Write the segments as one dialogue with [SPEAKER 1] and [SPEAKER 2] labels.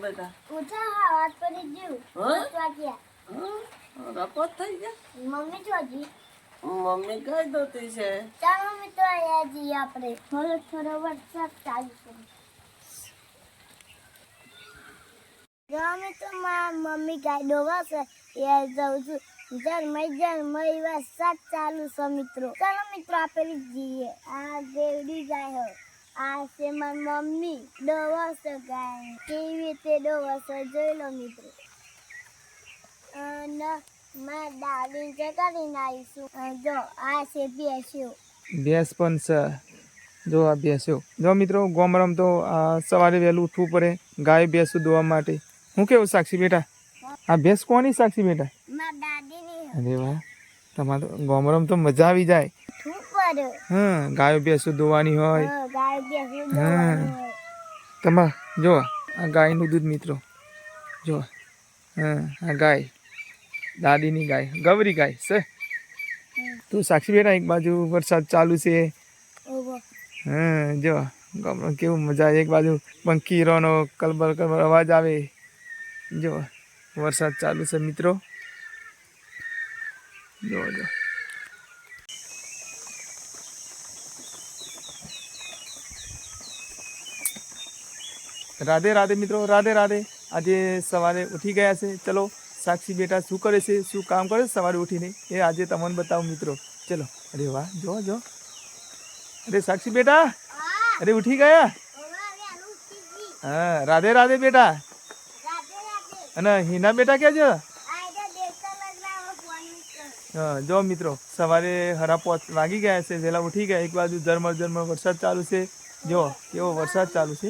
[SPEAKER 1] બેટા
[SPEAKER 2] ઉઠા હા વાત પડી ગયું વાગ્યા
[SPEAKER 1] રપત થઈ ગયા
[SPEAKER 2] મમ્મી જોજી
[SPEAKER 1] મમ્મી કઈ દોતી છે
[SPEAKER 2] ચાલો મિત્રો અહીંયા જઈએ આપણે થોડો વરસાદ ચાલુ છે જો મિત્રો મમ્મી ગાય દોવા છે એ જાઉં છું જરમઈ વરસાદ ચાલુ છે મિત્રો ચાલો મિત્રો આપણે જઈએ આ દેવડી ગાય હોય આ છે મારી મમ્મી દોવા છે ગાય કેવી રીતે દોવા છે જોઈ લો મિત્રો અને મારા દાદી કરીને આવીશું જો આ છે ભેંસ્યું
[SPEAKER 3] ભેંસ પણ છે જો આ ભેંસ્યો જો મિત્રો ગોમરમ તો સવારે વહેલું ઉઠવું પડે ગાય ભેંસું દોવા માટે હું કેવું સાક્ષી બેટા આ ભેંસ કોની સાક્ષી બેટા
[SPEAKER 2] મારા દાદીની
[SPEAKER 3] અરે વાહ તમારે ગોમરમ તો મજા આવી જાય
[SPEAKER 2] ઉઠવું પડે
[SPEAKER 3] હા ગાયો ભેંસું દોવાની હોય
[SPEAKER 2] ગાય ભેંસ્યું
[SPEAKER 3] હા
[SPEAKER 2] દોવાનું હોય.
[SPEAKER 3] તમારે જો આ ગાયનું દૂધ મિત્રો જો હા આ ગાય દાદીની ગાય ગવરી ગાય છે તું સાક્ષી બેટા એક બાજુ વરસાદ ચાલુ છે
[SPEAKER 2] ઓહો.
[SPEAKER 3] હા જો ગામમાં કેવું મજા આવે એક બાજુ પંખીરોનો કલબર કલબર અવાજ આવે જો વરસાદ ચાલુ છે મિત્રો જો જો રાધે રાધે મિત્રો રાધે રાધે આજે સવારે ઉઠી ગયા છે ચલો સાક્ષી બેટા શું કરે છે શું કામ કરે છે સવારે ઉઠીને એ આજે તમને બતાવું મિત્રો ચલો અરે વાહ જો જો અરે સાક્ષી બેટા અરે ઉઠી ગયા હા રાધે રાધે બેટા અને હિના બેટા ક્યાં છે હા જો મિત્રો સવારે 5:30 વાગી ગયા છે વહેલા ઉઠી ગયા એક બાજુ ઝરમર ઝરમર વરસાદ ચાલુ છે જો કેવો વરસાદ ચાલુ છે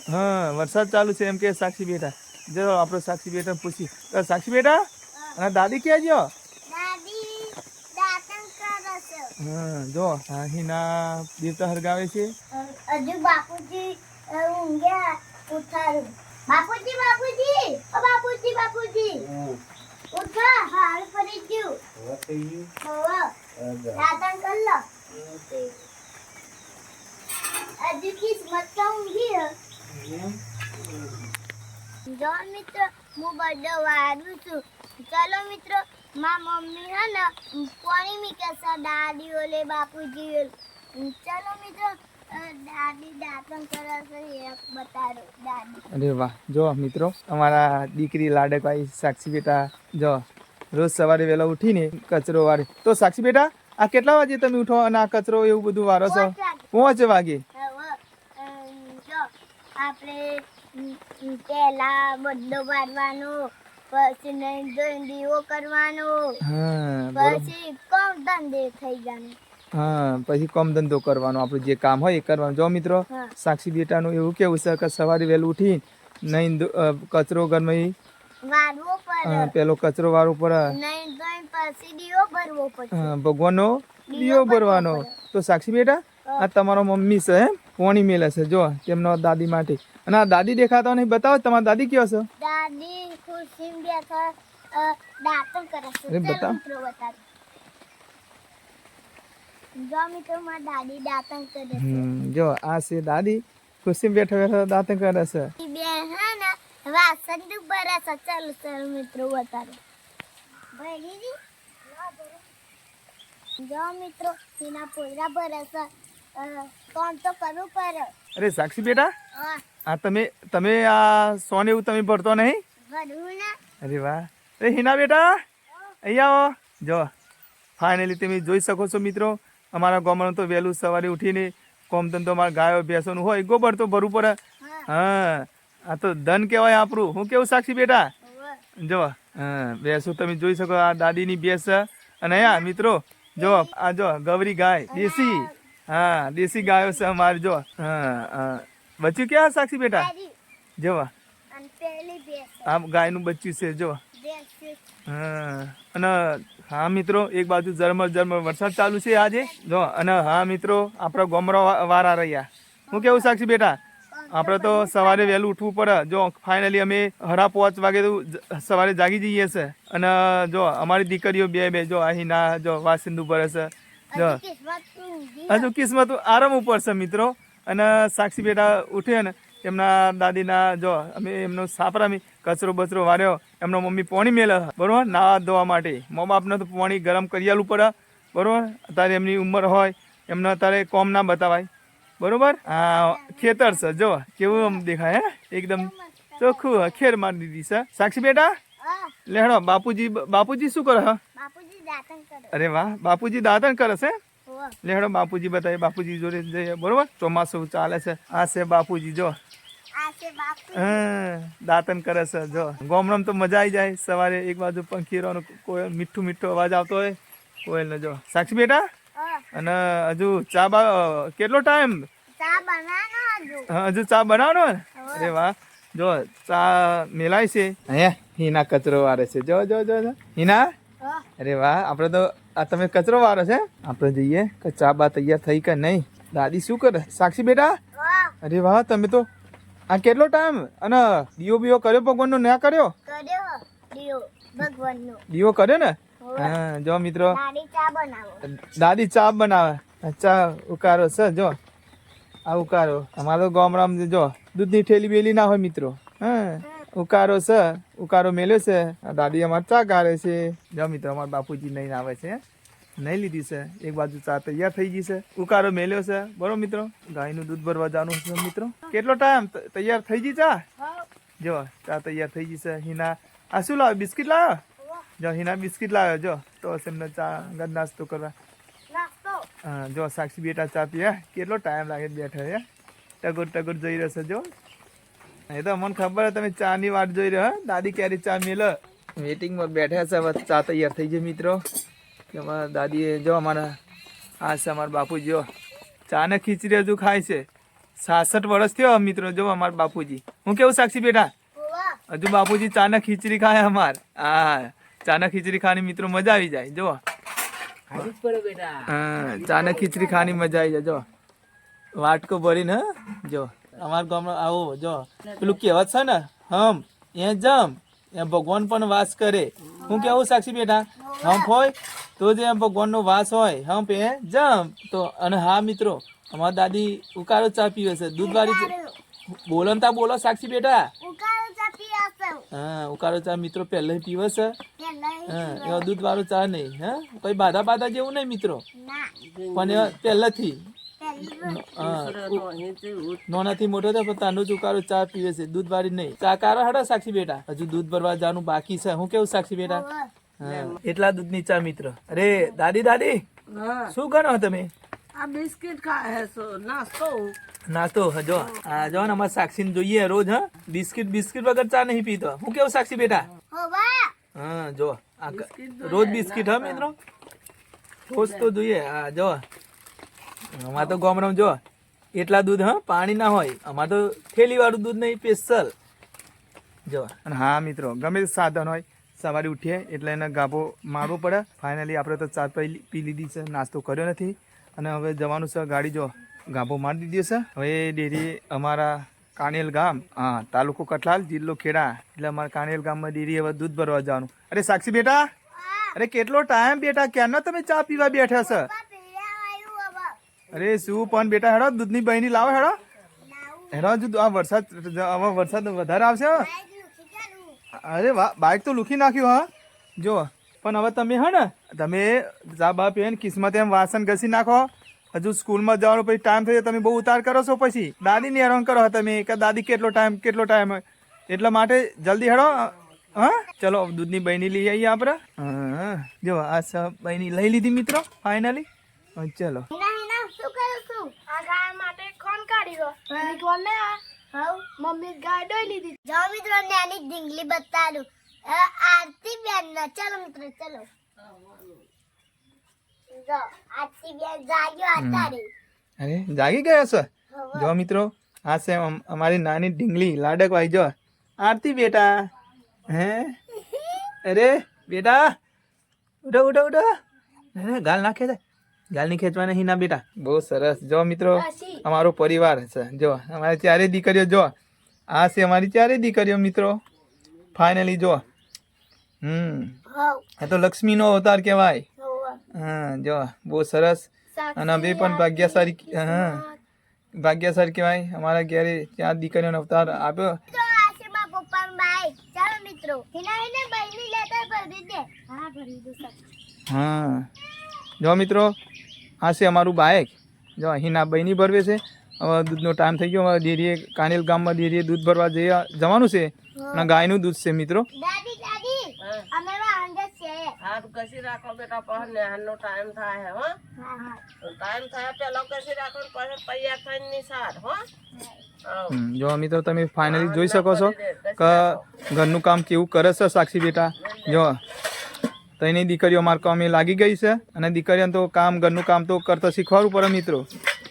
[SPEAKER 3] હા વરસાદ ચાલુ છે એમ કે સાક્ષી બેટા જો આપણો સાક્ષી બેટા પૂછી સાક્ષી બેટા અને દાદી ક્યાં જો હા જો હિના દેવતા હરગાવે છે
[SPEAKER 2] હજુ બાપુજી ઊંઘ્યા ઉઠાડું બાપુજી બાપુજી ઓ બાપુજી બાપુજી ઉઠા હાલ પડી ગયું હોવે દાતણ કર લો હજુ કિસ્મત તો ઊંઘી જો મિત્રો હું બર્થડે વાળું છું ચાલો મિત્રો મારા મમ્મી હે ને કોની મીકે દાદી ઓલે બાપુજી ચાલો મિત્રો દાદી દાતણ કરે છે એ બતાડો દાદી
[SPEAKER 3] અરે વાહ જો મિત્રો અમારા દીકરી લાડકવાઈ સાક્ષી બેટા જો રોજ સવારે વહેલા ઉઠીને કચરો વારે તો સાક્ષી બેટા આ કેટલા વાગે તમે ઉઠો અને આ કચરો એવું બધું વારો છો 5 વાગે
[SPEAKER 2] જો આપણે પહેલા બધો વારવાનો પછી નહીં જોઈને દીવો કરવાનો
[SPEAKER 3] હા બરોબર
[SPEAKER 2] પછી કોમ ધંધે થઈ જવાનું
[SPEAKER 3] હા પછી કામ ધંધો કરવાનો આપણું જે કામ હોય એ કરવાનું જો મિત્રો
[SPEAKER 2] હા.
[SPEAKER 3] સાક્ષી બેટાનું એવું કેવું છે કે સવારે વહેલું ઉઠી નહીં કચરો ઘરમાં
[SPEAKER 2] વારવો પડે
[SPEAKER 3] પેલો કચરો વાળવો પડે
[SPEAKER 2] નહીં જોઈને પછી દીવો ભરવો પડે
[SPEAKER 3] ભગવાનનો દીવો ભરવાનો તો સાક્ષી બેટા આ તમારો મમ્મી છે એમ પોણી મેલે છે જો તેમનો દાદી માટે અને આ દાદી દેખાતા નહીં બતાવો તમારા દાદી કયો છે
[SPEAKER 2] દાદી ખુરશી બેઠા દાતણ કરે છે
[SPEAKER 3] અરે
[SPEAKER 2] ચાલો
[SPEAKER 3] બતાવ.
[SPEAKER 2] મિત્રો બતાવો જો મિત્રો મારી દાદી દાતણ કરે છે
[SPEAKER 3] જો આ છે દાદી ખુરશી બેઠા બેઠા દાંત કરે છે
[SPEAKER 2] ઈ બેન હે ને વાસણ ભરે છે ચાલો ચાલો મિત્રો બતાવો ભરી જો મિત્રો તેના પોદરા ભરે છે કોણ તો કરવું પડે
[SPEAKER 3] અરે સાક્ષી બેટા
[SPEAKER 2] હા
[SPEAKER 3] આ તમે આ સોને એવું તમે ભરતો નહીં
[SPEAKER 2] ભરવું ને
[SPEAKER 3] અરે વાહ અરે હિના બેટા અહીંયા આવો જો ફાઇનલી તમે જોઈ શકો છો મિત્રો અમારા ગામમાં તો વહેલું સવારે ઉઠીને કોમ ધંધો અમારા ગાયો ભેંસોનું હોય ગોબર તો ભરવું પડે હા આ તો ધન કહેવાય આપણું હું કેવું સાક્ષી બેટા જો હા ભેંસો તમે જોઈ શકો આ દાદીની ભેંસ છે અને અહીંયા મિત્રો જો આ જો ગવરી ગાય દેશી હા દેશી ગાયો છે અમારી જો હા બચ્ચું ક્યાં સાક્ષી બેટા જો
[SPEAKER 2] અને પેલી ભેંસ
[SPEAKER 3] આ ગાયનું બચ્ચું છે જો
[SPEAKER 2] ભેંસ
[SPEAKER 3] હા અને હા મિત્રો એક બાજુ ઝરમર ઝરમર વરસાદ ચાલુ છે આજે જો અને હા મિત્રો આપણા ગોમરા વારા રહ્યા હું કેવું સાક્ષી બેટા આપણે તો સવારે વહેલું ઉઠવું પડે જો ફાઇનલી અમે 5:30 વાગે તો સવારે જાગી જઈએ છે અને જો અમારી દીકરીઓ બે જો અહીં ના જો વાસિંદુ ભરે છે જો હજુ કિસ્મત આરામ ઉપર છે મિત્રો અને સાક્ષી બેટા ઉઠે ને એમના દાદીના જો અમે એમનો સાપરામી કચરો બચરો વાર્યો એમનો મમ્મી પાણી મેલે બરોબર નાવા ધોવા માટે મા બાપને તો પાણી ગરમ કરી આલવું પડે બરોબર અત્યારે એમની ઉંમર હોય એમને અત્યારે કોમ ના બતાવાય બરોબર આ ખેતર છે જો કેવું આમ દેખાય હે એકદમ ચોખ્ખું ખેર મારી દીધી છે સાક્ષી બેટા લેહડો બાપુજી શું કરે હ
[SPEAKER 2] બાપુજી દાતન કરે
[SPEAKER 3] અરે વાહ બાપુજી દાંતણ કરે છે
[SPEAKER 2] હોવે
[SPEAKER 3] લેહડો બાપુજી બતાવીએ બાપુજી જોડે જઈએ બરોબર ચોમાસું ચાલે છે આ છે બાપુજી જો
[SPEAKER 2] આ છે બાપુ
[SPEAKER 3] દાંતન કરે છે જો ગોમરમ તો મજા આવી જાય સવારે એક બાજુ પંખીરોનો કોઈ મીઠું મીઠું અવાજ આવતો હોય કોયલનો જો સાક્ષી બેટા અને હજુ કેટલો ટાઈમ
[SPEAKER 2] ચા બનાવવાનો
[SPEAKER 3] હજુ ચા બનાવવાનો ને અરે વાહ જો ચા મેલાય છે અહીંયા હિના કચરો વારે છે જો જો જો હિના અરે વાહ આપણે તો આ તમે કચરો વારો છે આપણે જઈએ કે ચા બા તૈયાર થઈ કે નહીં દાદી શું કરે સાક્ષી બેટા અરે વાહ તમે તો આ કેટલો ટાઈમ અને દીવો બીવો કર્યો ભગવાનનો ના કર્યો
[SPEAKER 2] કર્યો દીવો ભગવાનનો
[SPEAKER 3] દીવો કર્યો ને હા જો મિત્રો
[SPEAKER 2] દાદી ચા બનાવો
[SPEAKER 3] દાદી ચા બનાવે ચા ઉકારો છે જો આ ઉકારો અમારો ગામડામ જો દૂધની ઠેલી બેલી ના હોય મિત્રો હા ઉકારો છે ઉકારો મેલ્યો છે આ દાદી અમારે ચા ગારે છે જો મિત્રો અમારા બાપુજી નહીં આવે છે નહીં લીધી છે એક બાજુ ચા તૈયાર થઈ ગઈ છે ઉકારો મેલ્યો છે બરોબર મિત્રો ગાયનું દૂધ ભરવા જવાનું છે મિત્રો કેટલો ટાઈમ તૈયાર થઈ ગઈ ચા જો ચા તૈયાર થઈ ગઈ છે હિના આ શું લાવ્યો બિસ્કિટ લાવ્યો જો હિના બિસ્કિટ લાવ્યો જો તો એમને ચા ગદ નાસ્તો કરવા
[SPEAKER 2] નાસ્તો
[SPEAKER 3] હા જો સાક્ષી બેટા ચા પીએ કેટલો ટાઈમ લાગે બેઠા હે ટગુર ટગુર જોઈ રહ્યો છે જો એ તો મને ખબર તમે ચા ની વાટ જોઈ રહ્યો દાદી ક્યારે ચા મેલે વેટિંગમાં બેઠા છે હવે ચા તૈયાર થઈ જાય મિત્રો કે અમારા દાદીએ જો અમારા આ છે અમારા બાપુજી જો ચા ને ખીચડી હજુ ખાય છે 66 વર્ષ થયો મિત્રો જો અમારા બાપુજી હું કેવું સાક્ષી બેટા હજુ બાપુજી ચા ને ખીચડી ખાય અમાર હા ચા ને ખીચડી ખાવાની મિત્રો મજા આવી જાય જો હા ચા ને ખીચડી ખાવાની મજા આવી જાય જો વાટકો ભરીને જો અમારા ગામમાં આવો જો પેલું કહેવત છે ને હમ એ જમ એ ભગવાન પણ વાસ કરે હું કેવું સાક્ષી બેટા હમ હોય તો જે ભગવાનનો વાસ હોય હમ એ જમ તો અને હા મિત્રો અમારા દાદી ઉકાળો ચા પીવે છે દૂધવાળી બોલો તા બોલો સાક્ષી બેટા
[SPEAKER 2] ઉકાળો ચા પીવો
[SPEAKER 3] હા ઉકાળો ચા મિત્રો પહેલે પીવે છે હા એવો દૂધ વાળો ચા નહીં હા કોઈ બાધા બાધા જેવું નહીં મિત્રો
[SPEAKER 2] ના
[SPEAKER 3] પણ એ પહેલેથી
[SPEAKER 1] દૂસરાનો અહીંથી
[SPEAKER 3] નાનાથી મોટો થયો પણ તાનો ચુકારો ચા પીવે છે દૂધ વાળી નહીં ચા કારો હાડો સાક્ષી બેટા હજુ દૂધ ભરવા જવાનું બાકી છે હું કેવું સાક્ષી બેટા હા એટલા દૂધની ચા મિત્ર અરે દાદી દાદી
[SPEAKER 1] હા
[SPEAKER 3] શું કરો તમે
[SPEAKER 1] આ બિસ્કિટ ખાય છો નાસ્તો
[SPEAKER 3] નાસ્તો જો આ જો ને અમારે સાક્ષી જોઈએ રોજ હા બિસ્કિટ વગર ચા નહીં પીતો હું કેવું સાક્ષી બેટા
[SPEAKER 2] હોવા
[SPEAKER 3] હા જો આ રોજ બિસ્કિટ હા મિત્રો રોજ તો જોઈએ હા જો અમારે તો ગામડામાં જો એટલા દૂધ હા પાણી ના હોય અમારે તો થેલી વાળું દૂધ નહીં સ્પેશિયલ જો અને હા મિત્રો ગમે તે સાધન હોય સવારે ઉઠીએ એટલે એને ગાભો મારવો પડે ફાઇનલી આપણે તો ચા પી લીધી છે નાસ્તો કર્યો નથી અને હવે જવાનું છે ગાડી જો ગાભો મારી દીધી છે હવે ડેરી અમારા કાણેલ ગામ હા તાલુકો કઠલાલ જિલ્લો ખેડા એટલે અમારા કાણેલ ગામમાં ડેરી હવે દૂધ ભરવા જવાનું અરે સાક્ષી બેટા અરે કેટલો ટાઈમ બેટા ક્યાંનો તમે ચા પીવા બેઠા છે અરે શું પણ બેટા હેડો દૂધની બહેની લાવો હેડો હેડો જો આ વરસાદ હવે વરસાદ વધારે આવશે અરે વાહ બાઇક તો લૂખી નાખ્યું હા જો પણ હવે તમે હે ને તમે ચા બા પીને કિસ્મત એમ વાસણ ઘસી નાખો હજુ સ્કૂલમાં જવાનો પછી ટાઈમ થઈ જાય તમે બહુ ઉતાર કરો છો પછી દાદીને હેરાન કરો તમે કે દાદી કેટલો ટાઈમ એટલા માટે જલ્દી હેડો હા ચલો દૂધની બહેની લઈ આવીએ આપણે હા જો આ બહેની લઈ લીધી મિત્રો ફાઇનલી ચલો
[SPEAKER 2] શું કરું છું આ ગાય માટે કોણ કાઢ્યો કોણ લે હા મમ્મી ગાય દોઈ લીધી જાઓ મિત્રો નાની ઢીંગલી બતાડું આરતી બેન ના ચલો મિત્રો ચલો જો આરતી બેન જાગ્યો અત્યારે
[SPEAKER 3] અરે જાગી ગયા છે જો મિત્રો આ છે અમારી નાની ઢીંગલી લાડકવાઈ જો આરતી બેટા હે અરે બેટા ઉઠો ઉઠો ઉઠો ગાલ નાખે છે ગાલ નહીં ખેંચવાના હિના બેટા બહુ સરસ જો મિત્રો અમારો પરિવાર છે જો અમારી ચારે દીકરીઓ જો આ છે અમારી ચારે દીકરીઓ મિત્રો ફાઇનલી જો એ તો લક્ષ્મીનો અવતાર કહેવાય હા જો બહુ સરસ અને બે પણ ભાગ્યશાળી હા ભાગ્યસર કહેવાય અમારા ઘેરે ત્યાં દીકરીઓનો અવતાર આપ્યો.
[SPEAKER 2] મિત્રો આ છે મારા પપ્પાનો બાઈક. ચાલો મિત્રો હિનાવીને બહેની લેટર ભરી દે. હા ભરી દો સર.
[SPEAKER 3] હા જો મિત્રો આ છે અમારું બાઇક. જો અહીંના બહેની ભરવે છે. હવે દૂધનો ટાઈમ થઈ ગયો. હવે ડેરીએ કાનેલ ગામમાં ડેરીએ દૂધ ભરવા જવાનું છે અને ગાયનું દૂધ છે મિત્રો.
[SPEAKER 2] દાદી દાદી અમે વાંગે છે.
[SPEAKER 1] હાથ કસી રાખો બેટા પણ નેહાનો ટાઈમ થાય હો
[SPEAKER 2] હા હા
[SPEAKER 1] ટાઈમ થાય પેલા કસી રાખો ને પછી તૈયાર થઈને નિસાર હો
[SPEAKER 3] જો મિત્રો તમે ફાઇનલી જોઈ શકો છો કે ઘરનું કામ કેવું કરે છે સાક્ષી બેટા. જો તઈની દીકરીઓ અમારા કામે લાગી ગઈ છે અને દીકરીઓને તો કામ ઘરનું કામ તો કરતા શીખવાડવું પડે મિત્રો.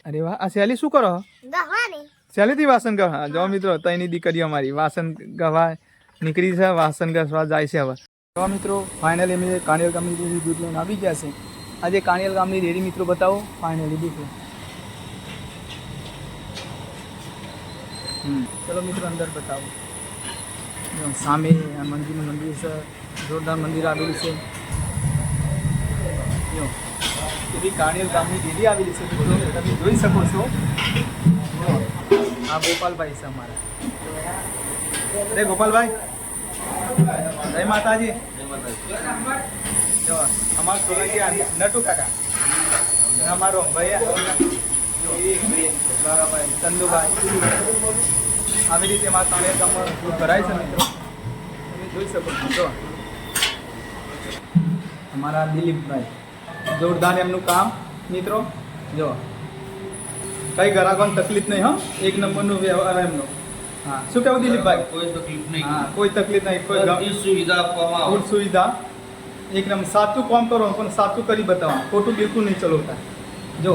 [SPEAKER 3] અરે વાહ આ શેલી શું કરો?
[SPEAKER 2] ગહવાની
[SPEAKER 3] શેલીથી વાસણ ગવા? જો મિત્રો તઈની દીકરીઓ અમારી વાસણ ગવા નીકળી છે, વાસણ ઘસવા જાય છે. હવે જો મિત્રો ફાઇનલી અમે કાણિયલ ગામની ડેરી દૂધ લઈને આવી ગયા છે. આજે કાણિયલ ગામની ડેરી મિત્રો બતાવો ફાઇનલી દેખો. ચલો મિત્રો અંદર બતાવો. જો સામે હનુમાનજીનું મંદિર છે, જોરદાર મંદિર આવેલું છે. જો એવી કાણિયલ ગામની ડેરી આવેલી છે મિત્રો તમે જોઈ શકો છો. આ ગોપાલભાઈ છે અમારા. અરે ગોપાલભાઈ જય માતાજી. જો અમારા સોલંકી નટુ કાકા અને અમારો ભાઈ ચંદુભાઈ આવી રીતે અમારા કાણિયલ ગામમાં દૂધ ભરાય છે મિત્રો તમે જોઈ શકો છો. જો અમારા દિલીપભાઈ જોરદાર એમનું કામ મિત્રો. જો કઈ ગ્રાહકોને તકલીફ નહીં હો, એક નંબરનો વ્યવહાર એમનો. હા શું કહેવું દિલીપભાઈ?
[SPEAKER 4] કોઈ તકલીફ નહીં.
[SPEAKER 3] હા કોઈ તકલીફ નહીં, કોઈ
[SPEAKER 4] બધી સુવિધા આપવામાં આવે.
[SPEAKER 3] ફૂડ સુવિધા એક નંબર. સાચું કામ કરો પણ સાચું કરી બતાવો, ખોટું બિલકુલ નહીં ચલાવતા. જો